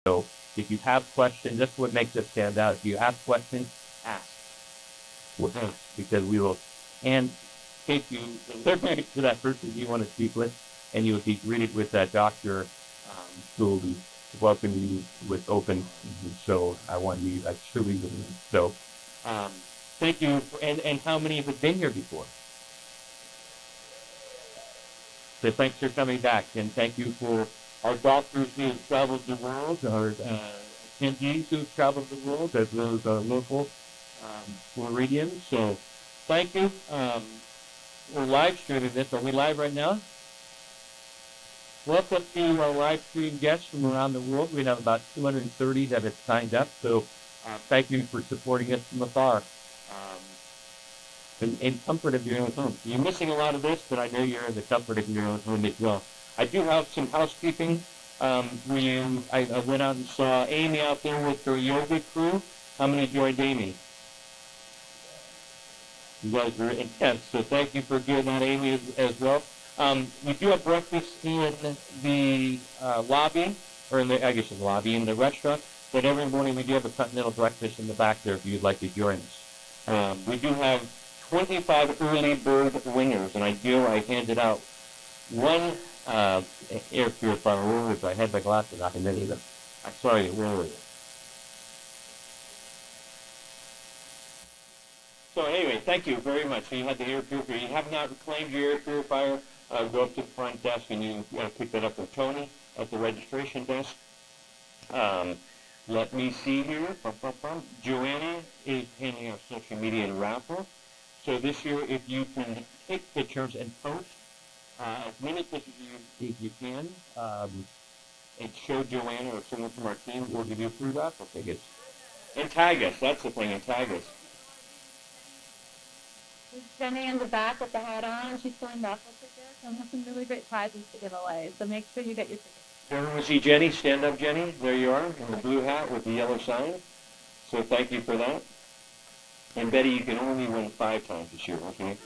So if you have questions, that's what makes it stand out. If you have questions, ask. With us, because we will and take you to that person you want to speak with, and you will be greeted with that doctor who will be welcome you with open. So I want you, I truly believe. So thank you. And how many have been here before? So thanks for coming back, and thank you for our doctors who have traveled the world, our attendees who have traveled the world, as well as our local Floridians. So thank you. We're live streaming this. Are we live right now? Welcome to our live stream guests from around the world. We have about 230 that have signed up. So thank you for supporting us from afar. In comfort of your own home. You're missing a lot of this, but I know you're in the comfort of your own home as well. I do have some housekeeping. I went out and saw Amy out there with her yoga crew. How many joined Amy? You guys are intense, so thank you for doing that, Amy, as well. We do have breakfast in the lobby, or in the, I guess in the lobby, in the restaurant, but every morning we do have a continental breakfast in the back there if you'd like to join us. We do have 25 early bird wingers, and I handed out one air purifier. Where was I? I had my glasses off, and then even, I'm sorry, where were you? So anyway, thank you very much. So you had the air purifier. You have not claimed your air purifier, go up to the front desk and you pick that up with Tony at the registration desk. Let me see here. Joanna is handling our social media raffle. So this year, if you can take pictures and post as many pictures as you can, and show Joanna or someone from our team, we'll give you a free raffle tickets. And tag us. That's the thing, and tag us. There's Jenny in the back with the hat on, and she's filling raffle tickets, and we have some really great prizes to give away, so make sure you get your tickets. Everyone see Jenny? Stand up, Jenny. There you are, in the blue hat with the yellow sign. So thank you for that. And Betty, you can only win 5 times this year, okay?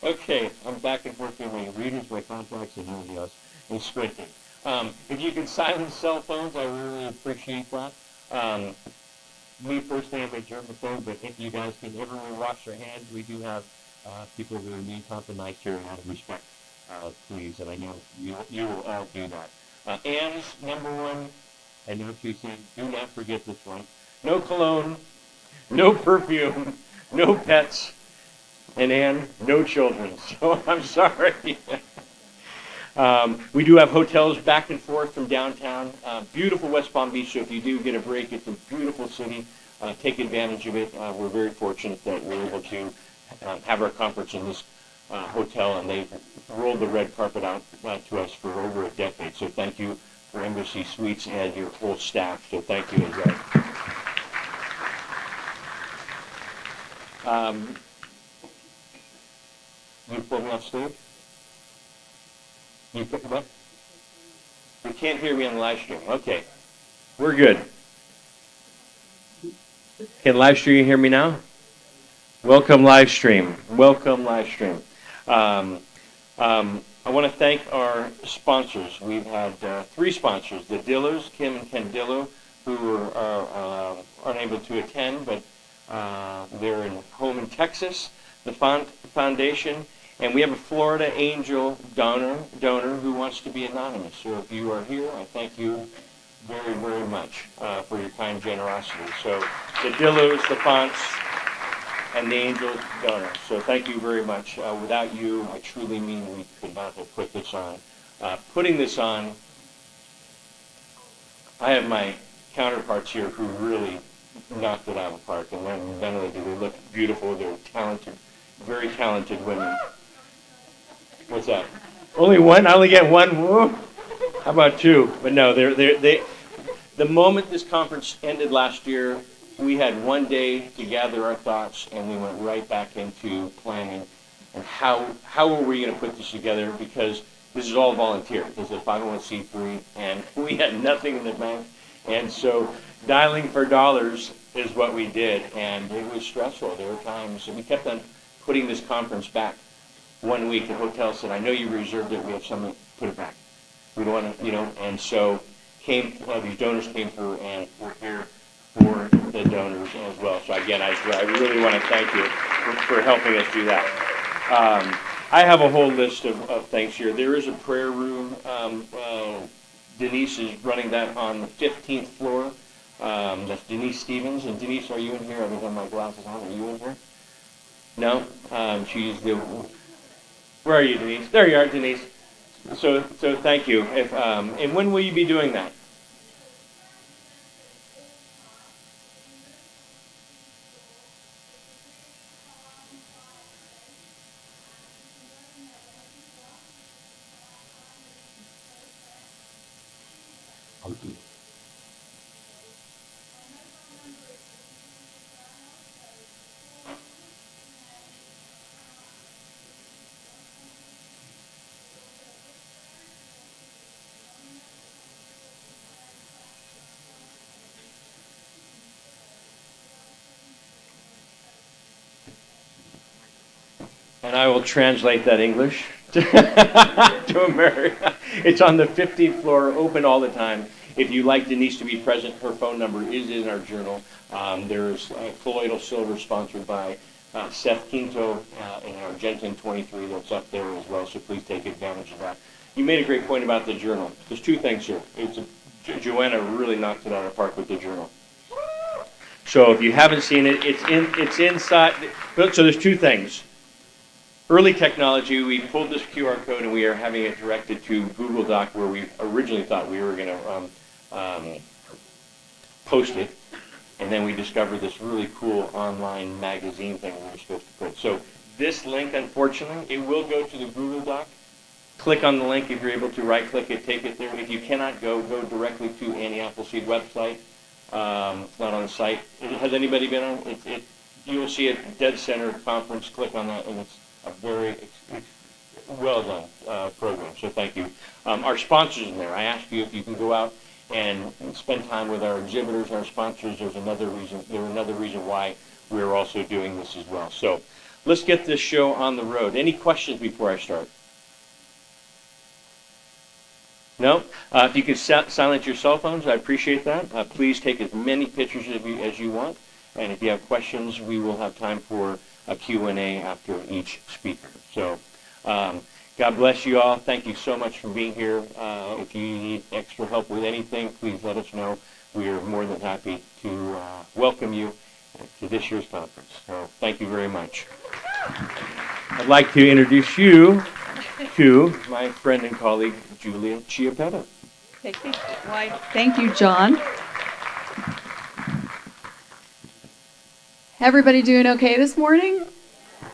Okay, I'm back and forth with my readers, my contacts, and everything else, and squinting. If you can silence cell phones, I really appreciate that. Me personally, I'm a germaphobe, but if you guys can everyone wash their hands, we do have people who are immune compromised here out of respect, please, and I know you will all do that. Ann's number one, I know she's saying, do not forget this one. No cologne, no perfume, no pets, and Ann, no children. So I'm sorry. We do have hotels back and forth from downtown. Beautiful West Palm Beach, so if you do get a break, it's a beautiful city. Take advantage of it. We're very fortunate that we're able to have our conference in this hotel, and they've rolled the red carpet out to us for over a decade. So thank you for Embassy Suites and your whole staff. So thank you as well. You pulled me off stage? You picked them up? You can't hear me on the live stream. Okay. We're good. Can live stream hear me now? Welcome live stream. Welcome live stream. I want to thank our sponsors. We've had 3 sponsors. The Dillos, Kim and Ken Dillo, who are unable to attend, but they're home in Texas. The Foundation. And we have a Florida Angel donor who wants to be anonymous. So if you are here, I thank you very, very much for your kind generosity. So the Dillos, the Fonts, and the Angel donor. So thank you very much. Without you, I truly mean we could not have put this on. Putting this on, I have my counterparts here who really knocked it out of the park. And not only do they look beautiful, they're talented, very talented women. What's that? Only one? I only get one? Whoa. How about 2? But no, the moment this conference ended last year, we had one day to gather our thoughts, and we went right back into planning. And how were we going to put this together? Because this is all volunteer. This is a 501c3, and we had nothing in the bank. And so dialing for dollars is what we did, and it was stressful. There were times, and we kept on putting this conference back. 1 week, the hotel said, I know you reserved it, we have someone put it back. We don't want to, and so these donors came through, and we're here for the donors as well. So again, I really want to thank you for helping us do that. I have a whole list of things here. There is a prayer room. Denise is running that on the 15th floor. That's Denise Stevens. And Denise, are you in here? I don't have my glasses on. Are you in here? No? Where are you, Denise? There you are, Denise. So thank you. And when will you be doing that? And I will translate that English to America. It's on the 15th floor, open all the time. If you'd like Denise to be present, her phone number is in our journal. There's colloidal silver sponsored by Seth Quinto in Argentine 23 that's up there as well, so please take advantage of that. You made a great point about the journal. There's two things here. Joanna really knocked it out of the park with the journal. So if you haven't seen it, it's inside. So there's two things. Early technology, we pulled this QR code and we are having it directed to Google Doc, where we originally thought we were going to post it, and then we discovered this really cool online magazine thing we were supposed to put. So this link, unfortunately, it will go to the Google Doc. Click on the link if you're able to, right-click it, take it there. If you cannot go directly to Annie Appleseed website. It's not on the site. Has anybody been on it? You will see it, Dead Center Conference. Click on that, and it's a very well done program, so thank you. Our sponsors in there, I asked you if you can go out and spend time with our exhibitors, our sponsors. There's another reason why we're also doing this as well. So let's get this show on the road. Any questions before I start? No? If you can silence your cell phones, I appreciate that. Please take as many pictures as you want, and if you have questions, we will have time for a Q&A after each speaker. So God bless you all. Thank you so much for being here. If you need extra help with anything, please let us know. We are more than happy to welcome you to this year's conference. So thank you very much. I'd like to introduce you to my friend and colleague, Julia Chiappetta. Thank you, John. Everybody doing okay this morning?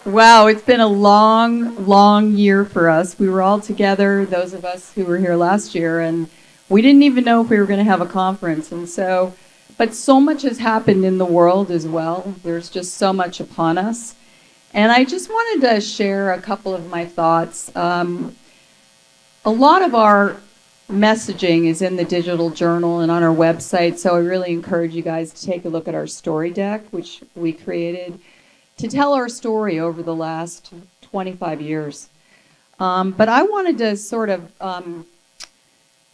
Wow, it's been a long year for us. We were all together, those of us who were here last year, and we didn't even know if we were going to have a conference. But so much has happened in the world as well. There's just so much upon us. And I just wanted to share a couple of my thoughts. A lot of our messaging is in the digital journal and on our website, so I really encourage you guys to take a look at our story deck, which we created to tell our story over the last 25 years. But I wanted to sort of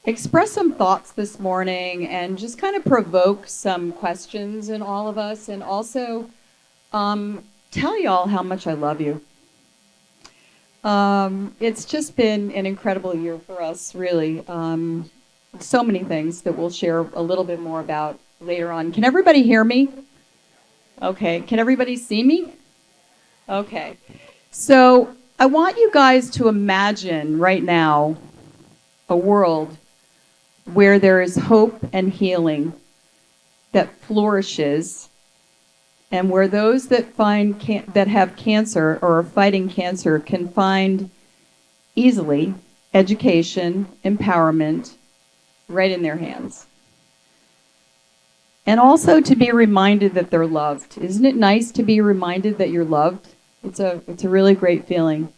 express some thoughts this morning and just kind of provoke some questions in all of us, and also tell y'all how much I love you. It's just been an incredible year for us, really. So many things that we'll share a little bit more about later on. Can everybody hear me? Okay. Can everybody see me? Okay. So I want you guys to imagine right now a world where there is hope and healing that flourishes, and where those that that have cancer or are fighting cancer can find easily education, empowerment right in their hands. And also to be reminded that they're loved. Isn't it nice to be reminded that you're loved? It's a really great feeling.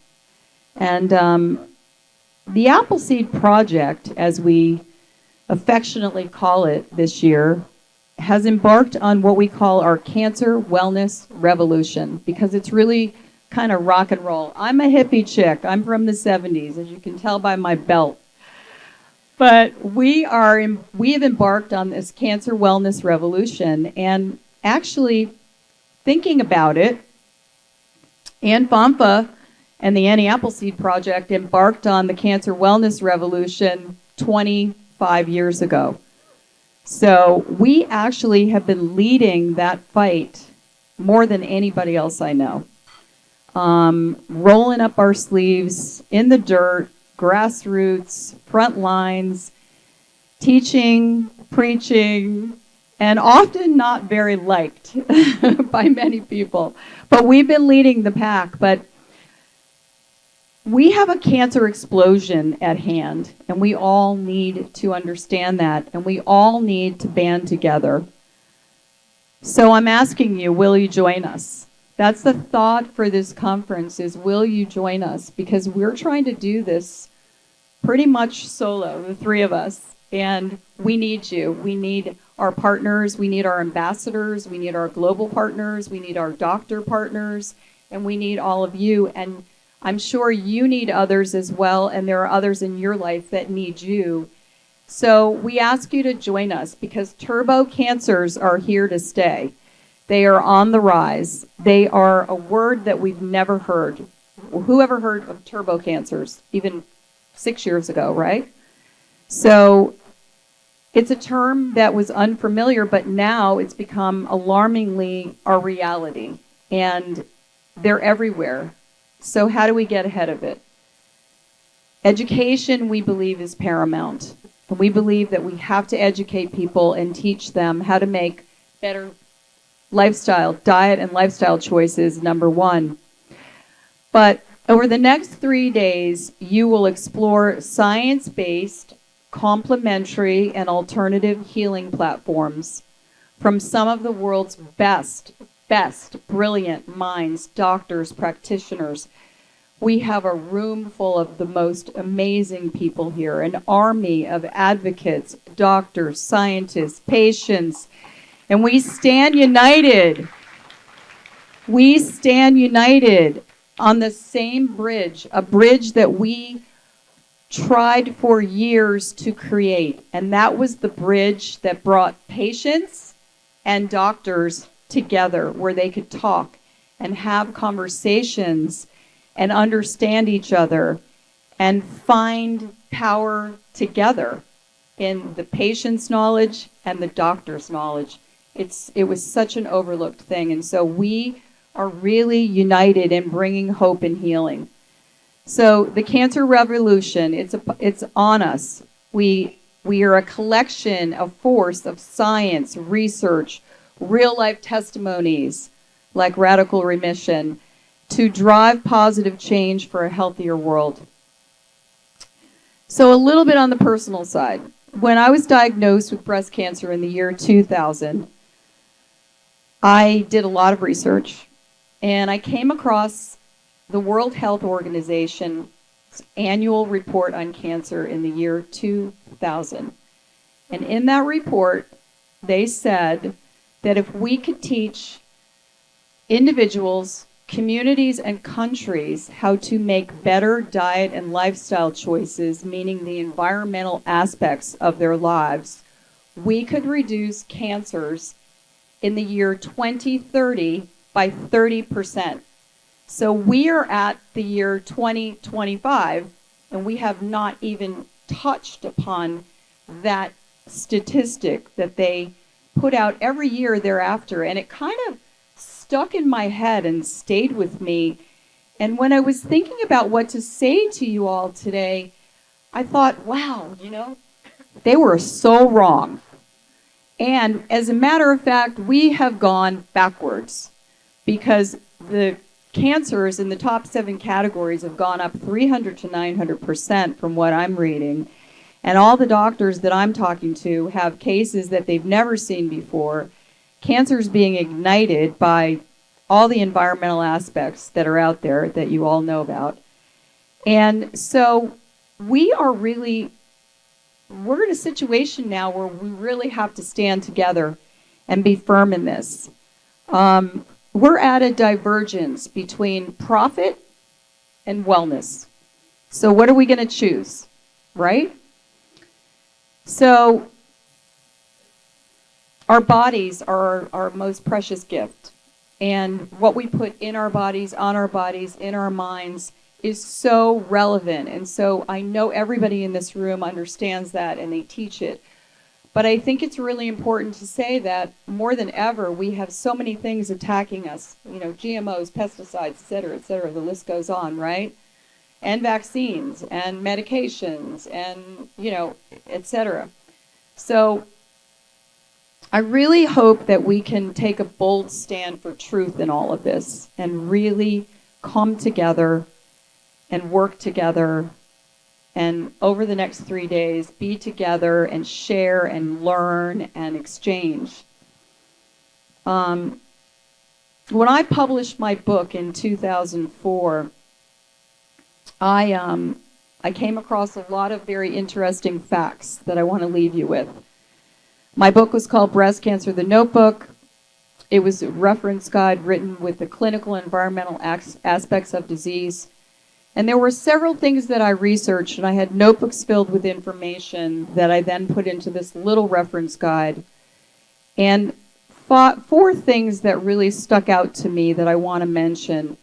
And the Appleseed Project, as we affectionately call it this year, has embarked on what we call our Cancer Wellness Revolution, because it's really kind of rock and roll. I'm a hippie chick. I'm from the 70s, as you can tell by my belt. But we have embarked on this cancer wellness revolution, and actually thinking about it, Ann Famfa and the Annie Appleseed Project embarked on the cancer wellness revolution 25 years ago. So we actually have been leading that fight more than anybody else I know. Rolling up our sleeves in the dirt, grassroots, front lines, teaching, preaching, and often not very liked by many people. But we've been leading the pack. But we have a cancer explosion at hand, and we all need to understand that, and we all need to band together. So I'm asking you, will you join us? That's the thought for this conference, is will you join us? Because we're trying to do this pretty much solo, the three of us, and we need you. We need our partners, we need our ambassadors, we need our global partners, we need our doctor partners, and we need all of you. And I'm sure you need others as well, and there are others in your life that need you. So we ask you to join us, because turbo cancers are here to stay. They are on the rise. They are a word that we've never heard. Who ever heard of turbo cancers, even 6 years ago, right? So it's a term that was unfamiliar, but now it's become alarmingly our reality, and they're everywhere. So how do we get ahead of it? Education, we believe, is paramount. And we believe that we have to educate people and teach them how to make better diet and lifestyle choices, number one. But over the next 3 days, you will explore science-based, complementary, and alternative healing platforms from some of the world's best, brilliant minds, doctors, practitioners. We have a room full of the most amazing people here, an army of advocates, doctors, scientists, patients, and we stand united. We stand united on the same bridge, a bridge that we tried for years to create, and that was the bridge that brought patients and doctors together, where they could talk and have conversations and understand each other and find power together in the patient's knowledge and the doctor's knowledge. It was such an overlooked thing, and so we are really united in bringing hope and healing. So the cancer revolution, it's on us. We are a collection, a force of science, research, real-life testimonies like radical remission to drive positive change for a healthier world. So a little bit on the personal side. When I was diagnosed with breast cancer in the year 2000, I did a lot of research, and I came across the World Health Organization's annual report on cancer in the year 2000. And in that report, they said that if we could teach individuals, communities, and countries how to make better diet and lifestyle choices, meaning the environmental aspects of their lives, we could reduce cancers in the year 2030 by 30%. So we are at the year 2025, and we have not even touched upon that statistic that they put out every year thereafter. And it kind of stuck in my head and stayed with me. And when I was thinking about what to say to you all today, I thought, wow, they were so wrong. And as a matter of fact, we have gone backwards, because the cancers in the top 7 categories have gone up 300 to 900% from what I'm reading. And all the doctors that I'm talking to have cases that they've never seen before. Cancer's being ignited by all the environmental aspects that are out there that you all know about. And so we're in a situation now where we really have to stand together and be firm in this. We're at a divergence between profit and wellness. So what are we going to choose, right? So our bodies are our most precious gift. And what we put in our bodies, on our bodies, in our minds is so relevant. And so I know everybody in this room understands that and they teach it. But I think it's really important to say that more than ever, we have so many things attacking us, GMOs, pesticides, et cetera, the list goes on, right? And vaccines and medications and, et cetera. So I really hope that we can take a bold stand for truth in all of this and really come together and work together and over the next 3 days be together and share and learn and exchange. When I published my book in 2004, I came across a lot of very interesting facts that I want to leave you with. My book was called Breast Cancer, the Notebook. It was a reference guide written with the clinical and environmental aspects of disease. And there were several things that I researched, and I had notebooks filled with information that I then put into this little reference guide. And four things that really stuck out to me that I want to mention,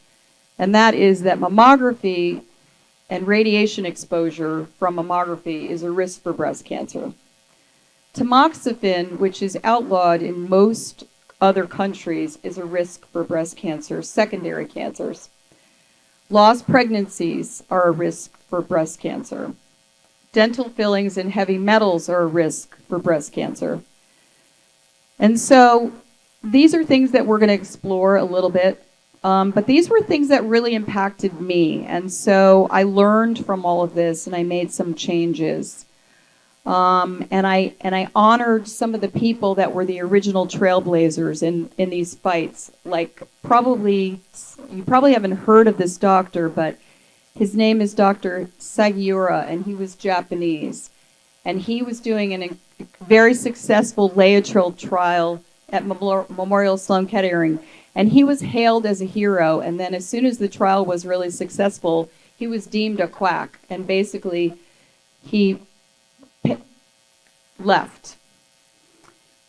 and that is that mammography and radiation exposure from mammography is a risk for breast cancer. Tamoxifen, which is outlawed in most other countries, is a risk for breast cancer, secondary cancers. Lost pregnancies are a risk for breast cancer. Dental fillings and heavy metals are a risk for breast cancer. And so these are things that we're going to explore a little bit. But these were things that really impacted me. And so I learned from all of this and I made some changes. And I honored some of the people that were the original trailblazers in these fights. Like you probably haven't heard of this doctor, but his name is Dr. Sagiura, and he was Japanese. And he was doing a very successful Laetrile trial at Memorial Sloan Kettering. And he was hailed as a hero. And then as soon as the trial was really successful, he was deemed a quack. And basically, he left.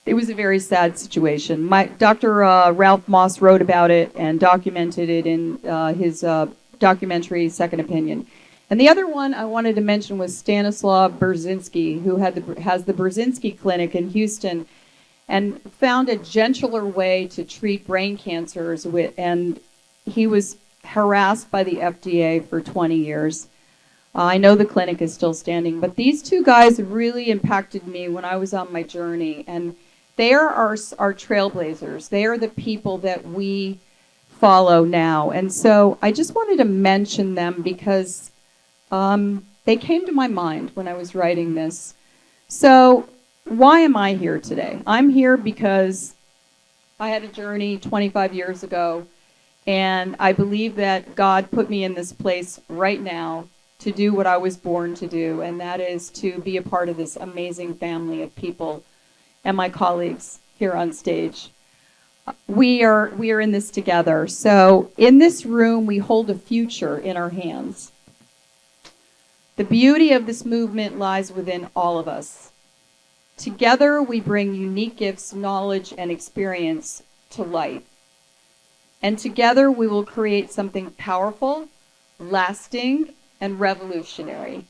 It was a very sad situation. Dr. Ralph Moss wrote about it and documented it in his documentary, Second Opinion. And the other one I wanted to mention was Stanislaw Berzinski, who has the Berzinski Clinic in Houston and found a gentler way to treat brain cancers. And he was harassed by the FDA for 20 years. I know the clinic is still standing, but these two guys really impacted me when I was on my journey. And they are our trailblazers. They are the people that we follow now. And so I just wanted to mention them because they came to my mind when I was writing this. So why am I here today? I'm here because I had a journey 25 years ago, and I believe that God put me in this place right now to do what I was born to do, and that is to be a part of this amazing family of people and my colleagues here on stage. We are in this together. So in this room, we hold a future in our hands. The beauty of this movement lies within all of us. Together, we bring unique gifts, knowledge, and experience to light. And together, we will create something powerful, lasting, and revolutionary,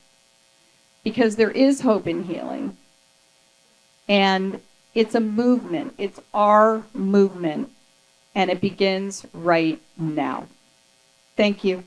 because there is hope in healing. And it's a movement. It's our movement, and it begins right now. Thank you.